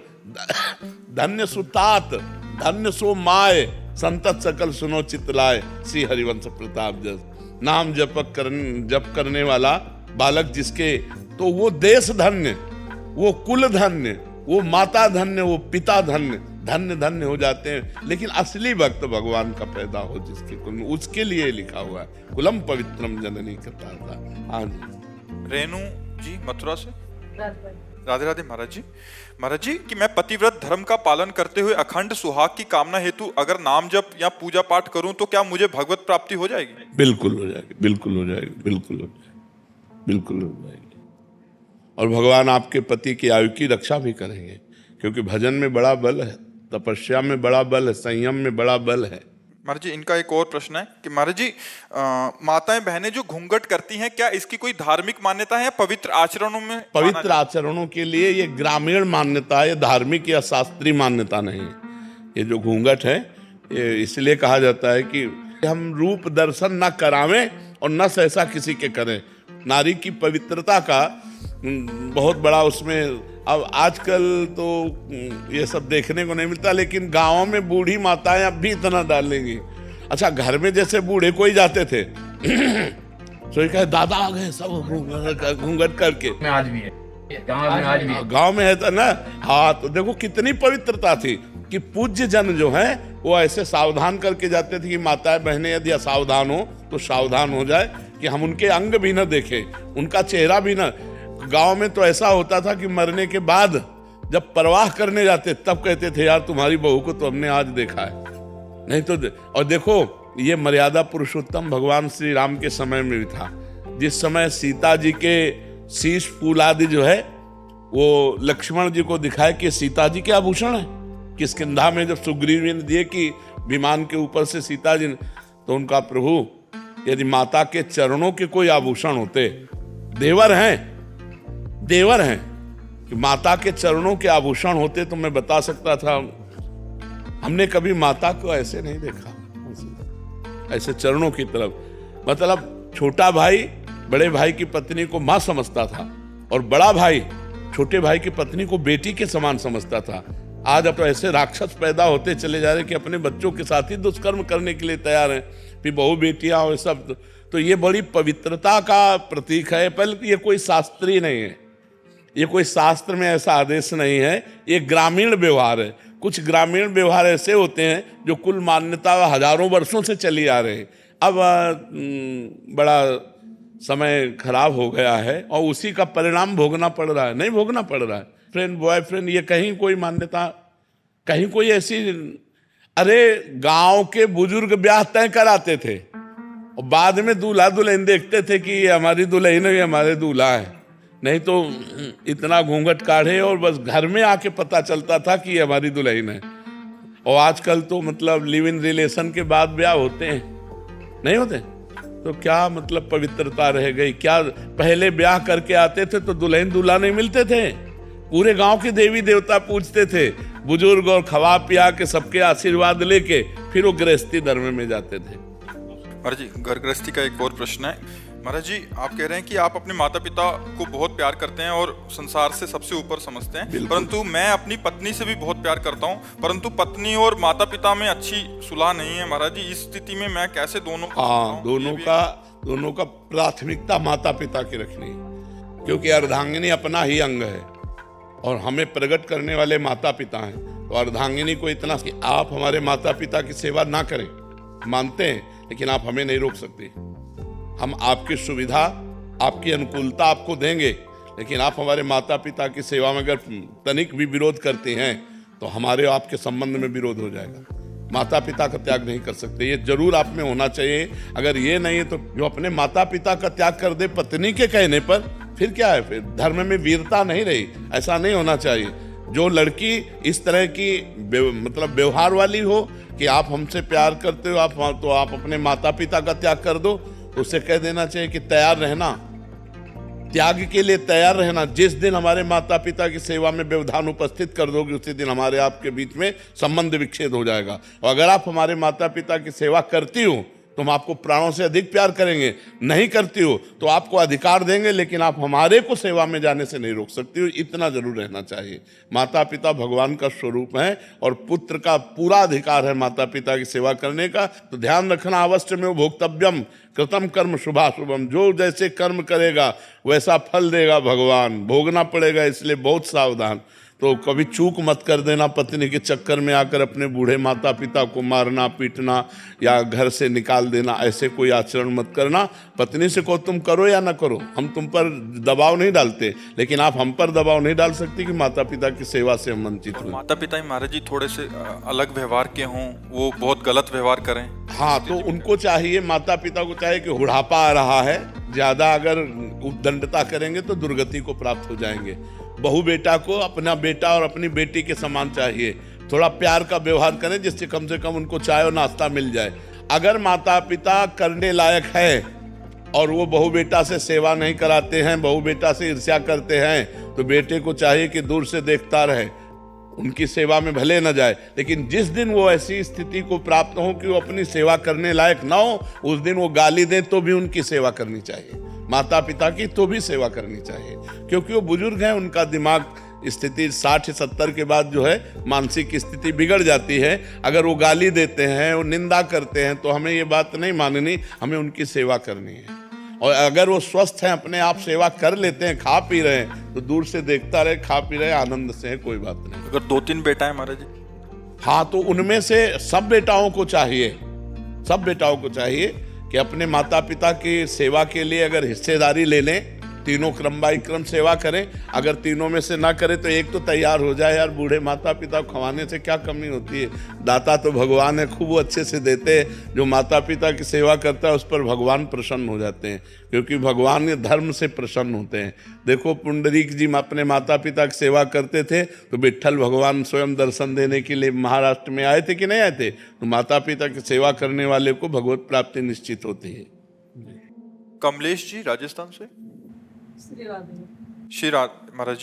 धन्य सो तात, धन्य सो माय, संतत सकल सुनो चित लाए, श्री हरिवंश प्रताप जस। नाम जप करने वाला बालक जिसके, तो वो देश धन्य, वो कुल धन्य, वो माता धन्य, वो पिता धन्य, धन्य धन्य हो जाते हैं। लेकिन असली भक्त भगवान का पैदा हो जिसके कुल में, उसके लिए लिखा हुआ है कुलम पवित्रम जननी कृतार्था। हाँ जी। रेणु जी मथुरा से, राधे राधे महाराज जी। महाराज जी कि मैं पतिव्रत धर्म का पालन करते हुए अखंड सुहाग की कामना हेतु अगर नाम जप या पूजा पाठ करूं तो क्या मुझे भगवत प्राप्ति हो जाएगी? बिल्कुल हो जाएगी, बिल्कुल हो जाएगी, बिल्कुल हो जाएगी, बिल्कुल हो जाएगी। और भगवान आपके पति की आयु की रक्षा भी करेंगे, क्योंकि भजन में बड़ा बल है, तपस्या में बड़ा बल है, संयम में बड़ा बल है। महाराज जी इनका एक और प्रश्न है कि महाराज जी माताएं बहनें जो घूंघट करती हैं, क्या इसकी कोई धार्मिक मान्यता है या पवित्र आचरणों में? पवित्र आचरणों के लिए ये ग्रामीण मान्यता है, धार्मिक या शास्त्रीय मान्यता नहीं है। ये जो घूंघट है ये इसलिए कहा जाता है कि हम रूप दर्शन न करावें और न सहसा किसी के करें। नारी की पवित्रता का बहुत बड़ा उसमें, अब आजकल तो ये सब देखने को नहीं मिलता, लेकिन गांवों में बूढ़ी माताएं अब भी इतना डालेंगी। अच्छा, घर में जैसे बूढ़े कोई जाते थे तो कहे दादा आ गए सब घूंघट करके, आज भी है गांव में है तो ना। हाँ, तो देखो कितनी पवित्रता थी कि पूज्य जन जो है वो ऐसे सावधान करके जाते थे कि माताएं बहनें यदि असावधान हो तो सावधान हो जाए, कि हम उनके अंग भी न देखें, उनका चेहरा भी न। गांव में तो ऐसा होता था कि मरने के बाद जब परवाह करने जाते तब कहते थे यार तुम्हारी बहू को तो हमने आज देखा है, नहीं तो और देखो ये मर्यादा पुरुषोत्तम भगवान श्री राम के समय में भी था। जिस समय सीता जी के शीश फूल आदि जो है वो लक्ष्मण जी को दिखाए कि सीता जी के आभूषण है, किष्किंधा में जब सुग्रीव ने दिए कि विमान के ऊपर से सीता जी, तो उनका प्रभु यदि माता के चरणों के कोई आभूषण होते, देवर हैं कि माता के चरणों के आभूषण होते तो मैं बता सकता था। हमने कभी माता को ऐसे नहीं देखा, ऐसे चरणों की तरफ। मतलब छोटा भाई बड़े भाई की पत्नी को मां समझता था और बड़ा भाई छोटे भाई की पत्नी को बेटी के समान समझता था। आज अब तो ऐसे राक्षस पैदा होते चले जा रहे कि अपने बच्चों के साथ ही दुष्कर्म करने के लिए तैयार हैं, फिर बहू बेटियां और सब। तो ये बड़ी पवित्रता का प्रतीक है। पहले ये कोई शास्त्रीय नहीं है, ये कोई शास्त्र में ऐसा आदेश नहीं है, ये ग्रामीण व्यवहार है। कुछ ग्रामीण व्यवहार ऐसे होते हैं जो कुल मान्यता हजारों वर्षों से चली आ रहे हैं। अब बड़ा समय खराब हो गया है और उसी का परिणाम भोगना पड़ रहा है। नहीं भोगना पड़ रहा है, फ्रेंड बॉयफ्रेंड, ये कहीं कोई मान्यता, कहीं कोई ऐसी। अरे गांव के बुजुर्ग ब्याह तय कराते थे और बाद में दूल्हा दुल्हन देखते थे कि ये हमारी दुल्हन है, ये हमारे दूल्हा है। नहीं तो इतना घूंघट काढ़े और बस घर में आके पता चलता था कि ये हमारी दुल्हन है। और आजकल तो मतलब लिव इन रिलेशन के बाद ब्याह होते हैं, नहीं होते? तो क्या मतलब पवित्रता रह गई? क्या पहले ब्याह करके आते थे तो दुल्हन दूल्हा नहीं मिलते थे? पूरे गांव के देवी देवता पूजते थे बुजुर्ग, और खवा पिया के सबके आशीर्वाद लेके फिर वो गृहस्थी धर्म में जाते थे। महाराज जी, घर गृहस्थी का एक और प्रश्न है। महाराज जी, आप कह रहे हैं कि आप अपने माता पिता को बहुत प्यार करते हैं और संसार से सबसे ऊपर समझते हैं, परंतु मैं अपनी पत्नी से भी बहुत प्यार करता हूं, परंतु पत्नी और माता पिता में अच्छी सुलह नहीं है। महाराज जी, इस स्थिति में मैं कैसे दोनों दोनों का प्राथमिकता माता पिता की रखनी, क्योंकि अर्धांगिनी अपना ही अंग है और हमें प्रकट करने वाले माता पिता हैं। तो अर्धांगिनी को इतना कि आप हमारे माता पिता की सेवा ना करें, मानते हैं, लेकिन आप हमें नहीं रोक सकते। हम आपकी सुविधा, आपकी अनुकूलता आपको देंगे, लेकिन आप हमारे माता पिता की सेवा में अगर तनिक भी विरोध करते हैं तो हमारे आपके संबंध में विरोध हो जाएगा। माता पिता का त्याग नहीं कर सकते, ये जरूर आप में होना चाहिए। अगर ये नहीं है तो जो अपने माता पिता का त्याग कर दे पत्नी के कहने पर, फिर क्या है? फिर धर्म में वीरता नहीं रही। ऐसा नहीं होना चाहिए। जो लड़की इस तरह की मतलब व्यवहार वाली हो कि आप हमसे प्यार करते हो, तो आप अपने माता पिता का त्याग कर दो, तो उसे कह देना चाहिए कि तैयार रहना, त्याग के लिए तैयार रहना। जिस दिन हमारे माता पिता की सेवा में व्यवधान उपस्थित कर दोगे, उसी दिन हमारे आपके बीच में संबंध विच्छेद हो जाएगा। और अगर आप हमारे माता पिता की सेवा करती हो तो हम आपको प्राणों से अधिक प्यार करेंगे, नहीं करती हो तो आपको अधिकार देंगे, लेकिन आप हमारे को सेवा में जाने से नहीं रोक सकती हो। इतना जरूर रहना चाहिए। माता पिता भगवान का स्वरूप है और पुत्र का पूरा अधिकार है माता पिता की सेवा करने का। तो ध्यान रखना, अवश्य में भोक्तव्यम कृतम कर्म शुभाशुभम, जो जैसे कर्म करेगा वैसा फल देगा भगवान, भोगना पड़ेगा, इसलिए बहुत सावधान। तो कभी चूक मत कर देना, पत्नी के चक्कर में आकर अपने बूढ़े माता पिता को मारना पीटना या घर से निकाल देना, ऐसे कोई आचरण मत करना। पत्नी से को तुम करो या ना करो, हम तुम पर दबाव नहीं डालते, लेकिन आप हम पर दबाव नहीं डाल सकती कि माता पिता की सेवा से हम वंचित हो। माता पिता ही महाराज जी थोड़े से अलग व्यवहार के हों, वो बहुत गलत व्यवहार करें। हाँ, तो उनको चाहिए, माता पिता को चाहिए कि बुढ़ापा आ रहा है, ज्यादा अगर उद्दंडता करेंगे तो दुर्गति को प्राप्त हो जाएंगे। बहू बेटा को अपना बेटा और अपनी बेटी के समान चाहिए। थोड़ा प्यार का व्यवहार करें जिससे कम से कम उनको चाय और नाश्ता मिल जाए। अगर माता पिता करने लायक है और वो बहू बेटा से सेवा नहीं कराते हैं, बहू बेटा से ईर्ष्या करते हैं, तो बेटे को चाहिए कि दूर से देखता रहे, उनकी सेवा में भले न जाए। लेकिन जिस दिन वो ऐसी स्थिति को प्राप्त हो कि वो अपनी सेवा करने लायक ना हो, उस दिन वो गाली दे तो भी उनकी सेवा करनी चाहिए। माता पिता की तो भी सेवा करनी चाहिए, क्योंकि वो बुजुर्ग हैं, उनका दिमाग स्थिति 60-70 के बाद जो है मानसिक स्थिति बिगड़ जाती है। अगर वो गाली देते हैं, वो निंदा करते हैं, तो हमें ये बात नहीं माननी, हमें उनकी सेवा करनी है। और अगर वो स्वस्थ हैं, अपने आप सेवा कर लेते हैं, खा पी रहे हैं, तो दूर से देखता रहे, खा पी रहे, आनंद से है, कोई बात नहीं। अगर 2-3 बेटा है महाराज जी, हाँ, तो उनमें से सब बेटाओं को चाहिए कि अपने माता पिता की सेवा के लिए अगर हिस्सेदारी ले लें, तीनों क्रम बाई क्रम सेवा करें। अगर तीनों में से ना करें तो एक तो तैयार हो जाए। यार, बूढ़े माता पिता को खवाने से क्या कमी होती है? दाता तो भगवान है, खूब अच्छे से देते हैं। जो माता पिता की सेवा करता है उस पर भगवान प्रसन्न हो जाते हैं, क्योंकि भगवान ये धर्म से प्रसन्न होते हैं। देखो, पुंडरीक जी अपने माता पिता की सेवा करते थे तो विट्ठल भगवान स्वयं दर्शन देने के लिए महाराष्ट्र में आए थे कि नहीं आए थे? तो माता पिता की सेवा करने वाले को भगवत प्राप्ति निश्चित होती है। कमलेश जी राजस्थान से। महाराज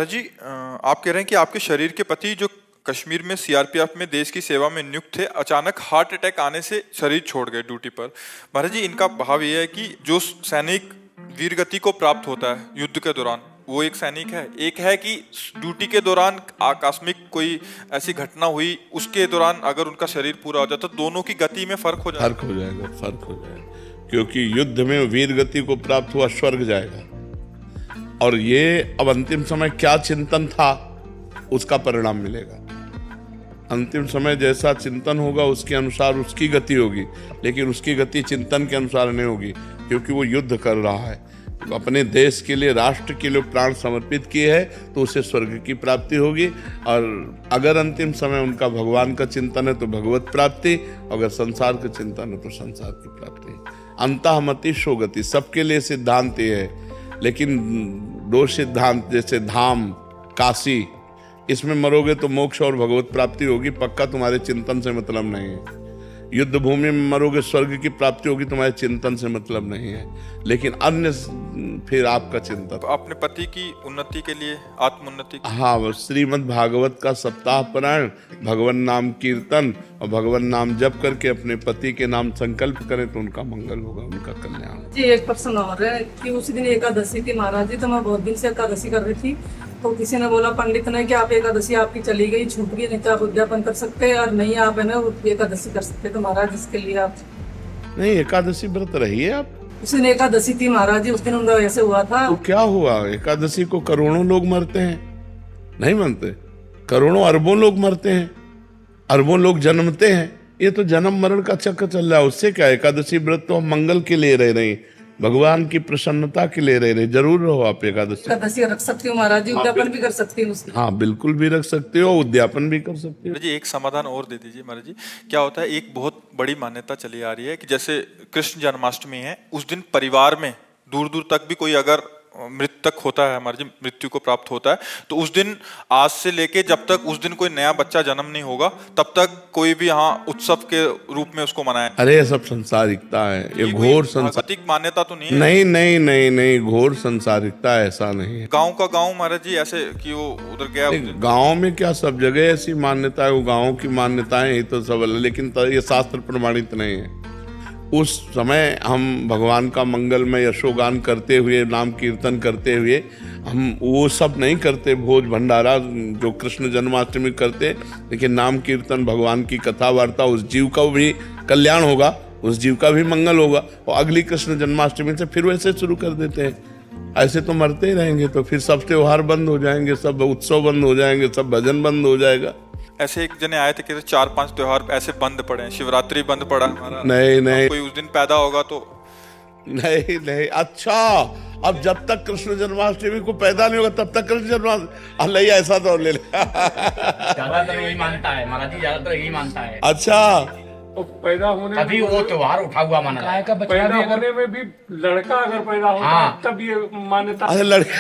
जी, आप कह रहे हैं कि आपके शरीर के पति जो कश्मीर में सीआरपीएफ में देश की सेवा में नियुक्त थे, अचानक हार्ट अटैक आने से शरीर छोड़ गए ड्यूटी पर। महाराज जी, इनका भाव यह है कि जो सैनिक वीर गति को प्राप्त होता है युद्ध के दौरान, वो एक सैनिक है। एक है कि ड्यूटी के दौरान आकस्मिक कोई ऐसी घटना हुई, उसके दौरान अगर उनका शरीर पूरा हो जाता तो दोनों की गति में फर्क हो जाएगा। क्योंकि युद्ध में वीर गति को प्राप्त हुआ, स्वर्ग जाएगा। और ये अब अंतिम समय क्या चिंतन था उसका परिणाम मिलेगा। अंतिम समय जैसा चिंतन होगा उसके अनुसार उसकी गति होगी, लेकिन उसकी गति चिंतन के अनुसार नहीं होगी, क्योंकि वो युद्ध कर रहा है, अपने देश के लिए, राष्ट्र के लिए प्राण समर्पित किए है, तो उसे स्वर्ग की प्राप्ति होगी। और अगर अंतिम समय उनका भगवान का चिंतन है तो भगवत प्राप्ति, अगर संसार का चिंतन है तो संसार की प्राप्ति। अंतःमति शो गति, सबके लिए सिद्धांत ये है, लेकिन दो सिद्धांत जैसे धाम, काशी, इसमें मरोगे तो मोक्ष और भगवत प्राप्ति होगी, पक्का तुम्हारे चिंतन से मतलब नहीं है। युद्ध भूमि में मरोगे स्वर्ग की प्राप्ति होगी, तुम्हारे चिंतन से मतलब नहीं है, लेकिन अन्य फिर आपका चिंतन। अपने पति की उन्नति के लिए, आत्मोन्नति के लिए। हाँ, श्रीमद् भागवत का सप्ताह पारायण, भगवान नाम कीर्तन और भगवान नाम जप करके अपने पति के नाम संकल्प करें तो उनका मंगल होगा, उनका कल्याण। जी एक प्रश्न और है कि उसी दिन एकादशी थी महाराज जी, तो मैं बहुत दिन से एकादशी कर रही थी, तो किसी ने बोला पंडित ने कि आप एकादशी आपकी चली गई, छूट गई, नहीं तो आप उद्यापन कर सकते हैं और नहीं आप है ना एकादशी कर सकते। तो महाराज इसके लिए आप नहीं, एकादशी व्रत रहिए आप। उस दिन एकादशी थी महाराज जी, उस दिन उनका ऐसे हुआ था। तो क्या हुआ, एकादशी को करोड़ों लोग मरते हैं, नहीं मरते? करोड़ों अरबों लोग मरते हैं, अरबों लोग जन्मते हैं, ये तो जन्म मरण का चक्कर चल रहा है। उससे क्या, एकादशी व्रत तो हम मंगल के लिए रह रहे हैं, भगवान की प्रसन्नता के लिए रह रहे। जरूर रहो आप एकादशी रख सकती हूँ महाराज जी, उद्यापन भी कर सकती हूँ उसकी। हाँ बिल्कुल भी रख सकते हो, उद्यापन भी कर सकते हो। जी एक समाधान और दे दीजिए महाराज जी। क्या होता है, एक बहुत बड़ी मान्यता चली आ रही है कि जैसे कृष्ण जन्माष्टमी है, उस दिन परिवार में दूर दूर तक भी कोई अगर मृतक होता है, हमारे मृत्यु को प्राप्त होता है, तो उस दिन आज से लेके जब तक उस दिन कोई नया बच्चा जन्म नहीं होगा तब तक कोई भी यहाँ उत्सव के रूप में उसको मनाए। अरे ये सब संसारिकता है, ये घोर सांस्कृतिक मान्यता तो नहीं है। नहीं नहीं नहीं नहीं, घोर संसारिकता, ऐसा नहीं है। गांव का गांव महाराज जी, ऐसे कि वो उधर गया। गांव में क्या, सब जगह ऐसी मान्यता है, वो गांव की मान्यताएं ही तो सब, लेकिन ये शास्त्र प्रमाणित नहीं है। उस समय हम भगवान का मंगलमय यशोगान करते हुए, नाम कीर्तन करते हुए, हम वो सब नहीं करते, भोज भंडारा जो कृष्ण जन्माष्टमी करते, लेकिन नाम कीर्तन, भगवान की कथा वार्ता, उस जीव का भी कल्याण होगा, उस जीव का भी मंगल होगा। और अगली कृष्ण जन्माष्टमी से फिर वैसे शुरू कर देते हैं। ऐसे तो मरते ही रहेंगे, तो फिर सब त्योहार बंद हो जाएंगे, सब उत्सव बंद हो जाएंगे, सब भजन बंद हो जाएगा। ऐसे एक जने आए थे कि 4-5 त्योहार ऐसे बंद पड़े हैं, शिवरात्रि बंद पड़ा हमारा। नहीं नहीं, कोई उस दिन पैदा होगा तो नहीं नहीं। अच्छा, अब जब तक कृष्ण जन्माष्टमी को पैदा नहीं होगा तब तक कृष्ण जन्माष्टमी, नहीं ऐसा तो ले ले। ज्यादातर यही मानता है महाराज जी, ज्यादातर यही मानता है। अच्छा, तो पैदा होने अभी वो त्योहार उठा हुआ माना गाय का बच्चा पैदा होने में भी लड़का अगर पैदा होता हाँ। तब ये मान्यता। अरे लड़का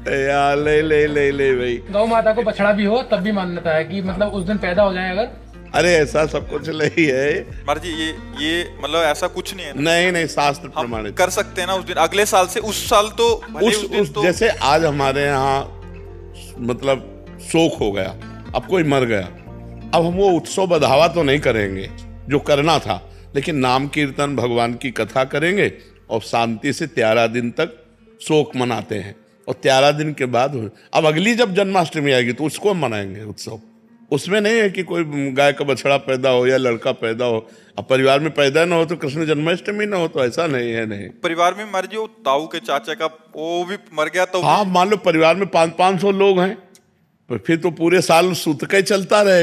यार, ले ले ले ले भाई, गौ माता को बछड़ा भी हो तब भी मान्यता है कि मतलब उस दिन पैदा हो जाए अगर। अरे ऐसा सब कुछ नहीं है महाराज जी, ये मतलब ऐसा कुछ नहीं है। नहीं नहीं, शास्त्र हम प्रमाणित कर सकते हैं ना उस दिन, अगले साल से, उस साल तो उस दिन तो जैसे आज हमारे यहाँ मतलब शोक हो गया, अब कोई मर गया, अब हम वो उत्सव बढ़ावा तो नहीं करेंगे जो करना था, लेकिन नाम कीर्तन, भगवान की कथा करेंगे और शांति से 13 दिन तक शोक मनाते हैं। और 13 दिन के बाद अब अगली जब जन्माष्टमी आएगी तो उसको हम मनाएंगे उत्सव। उसमें नहीं है कि कोई गाय का बछड़ा पैदा हो या लड़का पैदा हो, अब परिवार में पैदा ना हो तो कृष्ण जन्माष्टमी ना हो, तो ऐसा नहीं है। नहीं, परिवार में मर जो ताऊ के चाचा का वो भी मर गया तो हाँ, मान लो परिवार में 500 लोग हैं, फिर तो पूरे साल सूत का ही चलता रहे।